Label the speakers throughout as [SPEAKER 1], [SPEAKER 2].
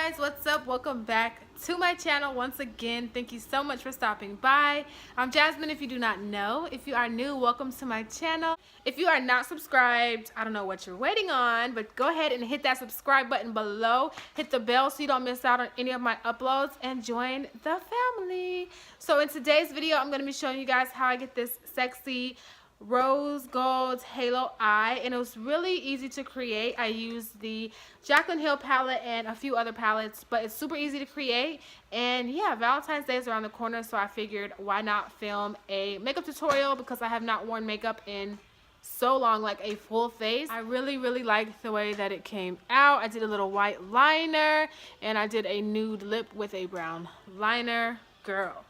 [SPEAKER 1] guys, what's up? Welcome back to my channel once again. Thank you so much for stopping by. I'm Jaclyn if you do not know. If you are new, welcome to my channel. If you are not subscribed, I don't know what you're waiting on, but go ahead and hit that subscribe button below. Hit the bell so you don't miss out on any of my uploads and join the family. So in today's video, I'm going to be showing you guys how I get this sexy rose gold halo eye, and it was really easy to create. I used the Jaclyn Hill palette and a few other palettes, but it's super easy to create. And yeah, Valentine's Day is around the corner, so I figured why not film a makeup tutorial, because I have not worn makeup in so long, like a full face. I really liked the way that it came out. I did a little white liner and I did a nude lip with a brown liner. Girl,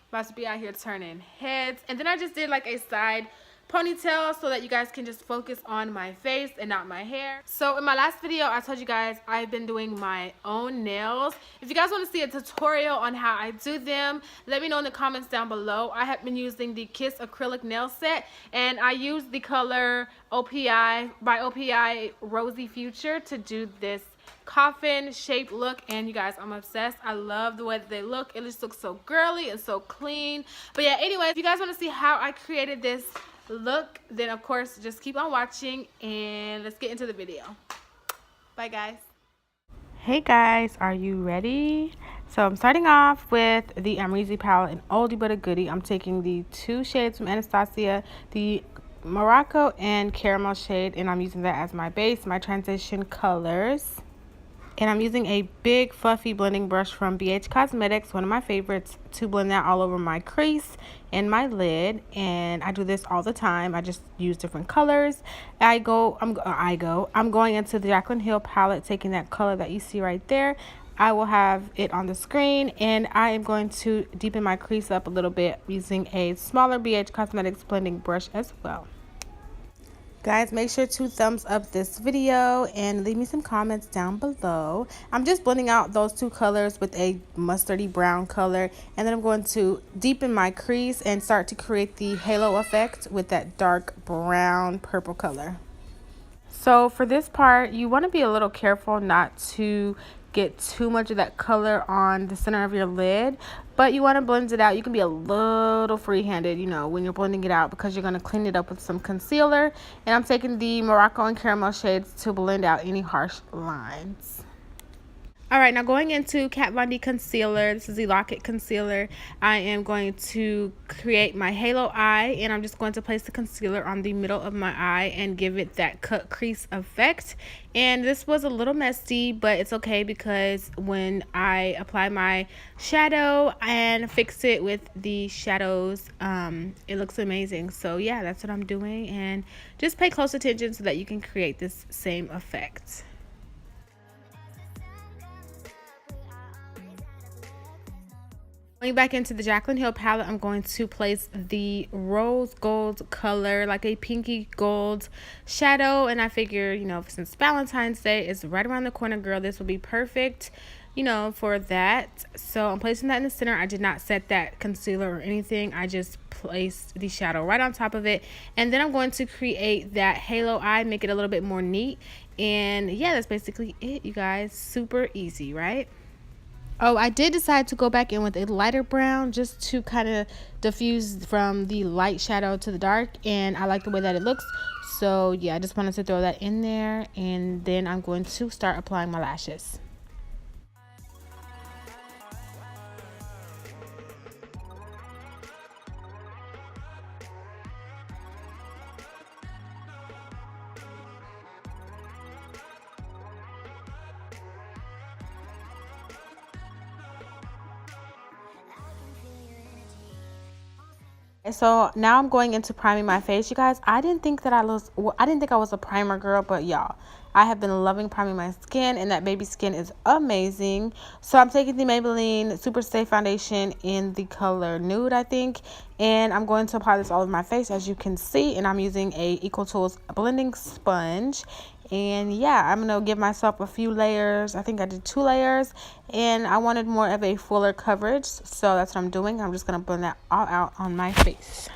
[SPEAKER 1] about to be out here turning heads. And then I just did like a side ponytail so that you guys can just focus on my face and not my hair. So in my last video, I told you guys I've been doing my own nails. If you guys want to see a tutorial on how I do them, let me know in the comments down below. I have been using the Kiss acrylic nail set, and I used the color OPI by OPI Rosy Future to do this coffin shaped look. And you guys, I'm obsessed. I love the way that they look. It just looks so girly and so clean. But yeah, anyway, if you guys want to see how I created this look, then of course just keep on watching and let's get into the video. Bye guys. Hey guys, are you ready? So I'm starting off with the Amreezy palette, an oldie but a goodie. I'm taking the two shades from Anastasia, the Morocco and Caramel shade, and I'm using that as my base, my transition colors. And I'm using a big fluffy blending brush from BH Cosmetics, one of my favorites, to blend that all over my crease and my lid. And I do this all the time. I just use different colors. I'm going into the Jaclyn Hill palette, taking that color that you see right there. I will have it on the screen, and I am going to deepen my crease up a little bit using a smaller BH Cosmetics blending brush as well. Guys, make sure to thumbs up this video and leave me some comments down below. I'm just blending out those two colors with a mustardy brown color, and then I'm going to deepen my crease and start to create the halo effect with that dark brown purple color. So for this part, you want to be a little careful not to get too much of that color on the center of your lid, but you want to blend it out. You can be a little free-handed, you know, when you're blending it out, because you're going to clean it up with some concealer. And I'm taking the Morocco and Caramel shades to blend out any harsh lines. All right, now going into Kat Von D concealer. This is the Lock-It concealer. I am going to create my halo eye, and I'm just going to place the concealer on the middle of my eye and give it that cut crease effect. And this was a little messy, but it's okay, because when I apply my shadow and fix it with the shadows, it looks amazing. So yeah, that's what I'm doing, and just pay close attention so that you can create this same effect. Going back into the Jaclyn Hill palette, I'm going to place the rose gold color, like a pinky gold shadow. And I figure, you know, since Valentine's Day is right around the corner, girl, this will be perfect, you know, for that. So I'm placing that in the center. I did not set that concealer or anything. I just placed the shadow right on top of it. And then I'm going to create that halo eye, make it a little bit more neat. And yeah, that's basically it, you guys. Super easy, right? Oh, I did decide to go back in with a lighter brown just to kind of diffuse from the light shadow to the dark, and I like the way that it looks. So yeah, I just wanted to throw that in there, and then I'm going to start applying my lashes. So now I'm going into priming my face, you guys. I didn't think I was a primer girl, but y'all, I have been loving priming my skin, and that baby skin is amazing. So I'm taking the Maybelline Superstay foundation in the color nude, I think, and I'm going to apply this all over my face, as you can see. And I'm using a Equal Tools blending sponge. And yeah, I'm gonna give myself a few layers. I think I did 2 layers, and I wanted more of a fuller coverage, so that's what I'm doing. I'm just gonna blend that all out on my face.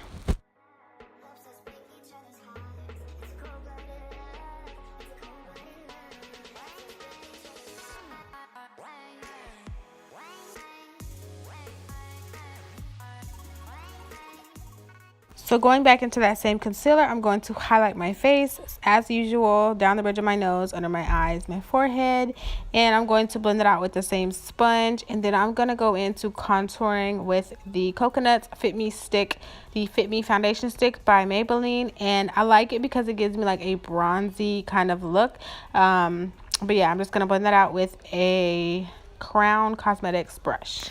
[SPEAKER 1] So going back into that same concealer, I'm going to highlight my face as usual, down the bridge of my nose, under my eyes, my forehead, and I'm going to blend it out with the same sponge. And then I'm going to go into contouring with the Coconut Fit Me stick, the Fit Me foundation stick by Maybelline, and I like it because it gives me like a bronzy kind of look. But yeah, I'm just going to blend that out with a Crown Cosmetics brush.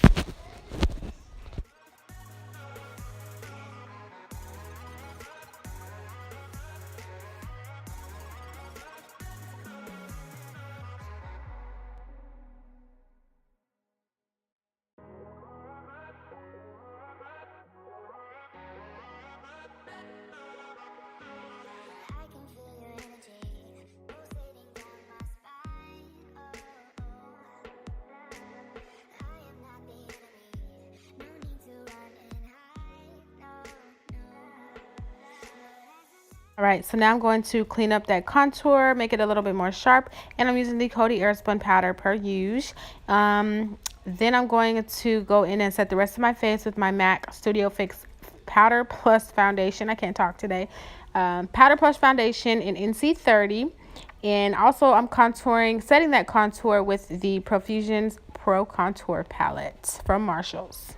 [SPEAKER 1] Alright, so now I'm going to clean up that contour, make it a little bit more sharp, and I'm using the Coty Airspun powder per usual. Then I'm going to go in and set the rest of my face with my MAC Studio Fix Powder Plus Foundation. I can't talk today. Powder Plus Foundation in NC30. And also I'm contouring, setting that contour with the Profusions Pro Contour Palette from Marshalls.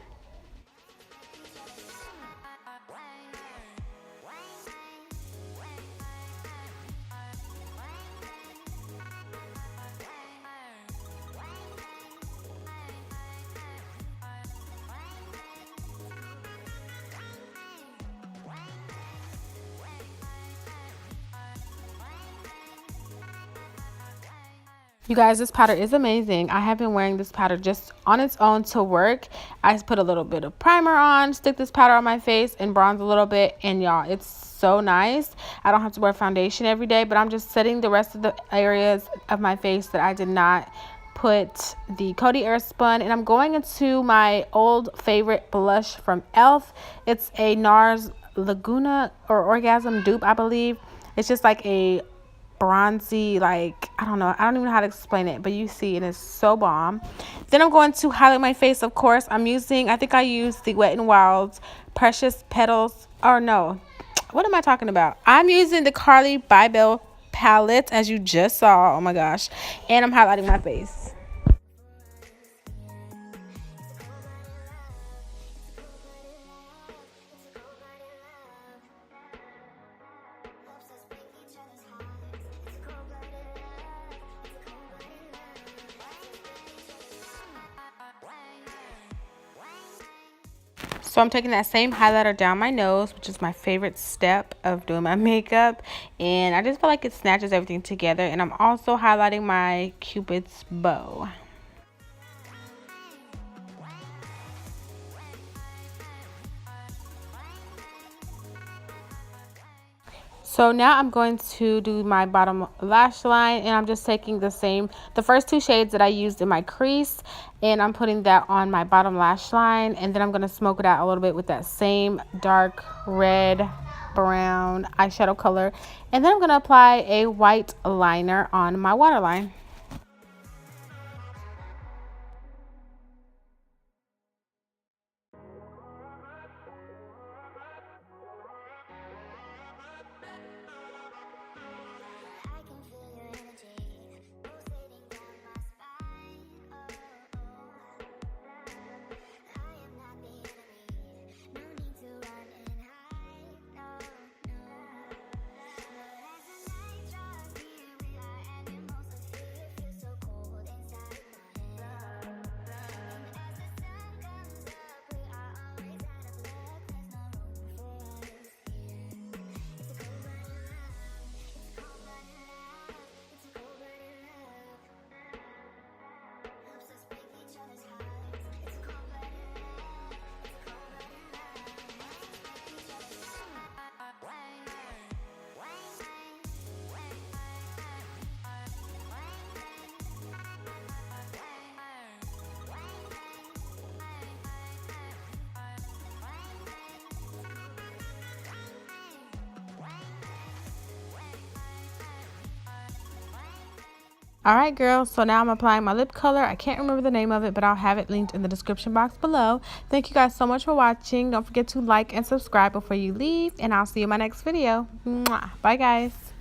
[SPEAKER 1] You guys, this powder is amazing. I have been wearing this powder just on its own to work. I just put a little bit of primer on, stick this powder on my face, and bronze a little bit. And y'all, it's so nice. I don't have to wear foundation every day, but I'm just setting the rest of the areas of my face that I did not put the Coty Airspun. And I'm going into my old favorite blush from e.l.f. It's a NARS Laguna or Orgasm dupe, I believe. It's just like a bronzy, like, I don't even know how to explain it, but you see it is so bomb. Then I'm going to highlight my face. Of course, I think I used the Wet n Wild's Precious Petals, or no, what am I talking about? I'm using the Carly Bybel palette, as you just saw. Oh my gosh. And I'm highlighting my face. So I'm taking that same highlighter down my nose, which is my favorite step of doing my makeup. And I just feel like it snatches everything together. And I'm also highlighting my Cupid's bow. So now I'm going to do my bottom lash line, and I'm just taking the first two shades that I used in my crease, and I'm putting that on my bottom lash line, and then I'm going to smoke it out a little bit with that same dark red brown eyeshadow color, and then I'm going to apply a white liner on my waterline. Alright girls, so now I'm applying my lip color. I can't remember the name of it, but I'll have it linked in the description box below. Thank you guys so much for watching. Don't forget to like and subscribe before you leave, and I'll see you in my next video. Mwah. Bye guys.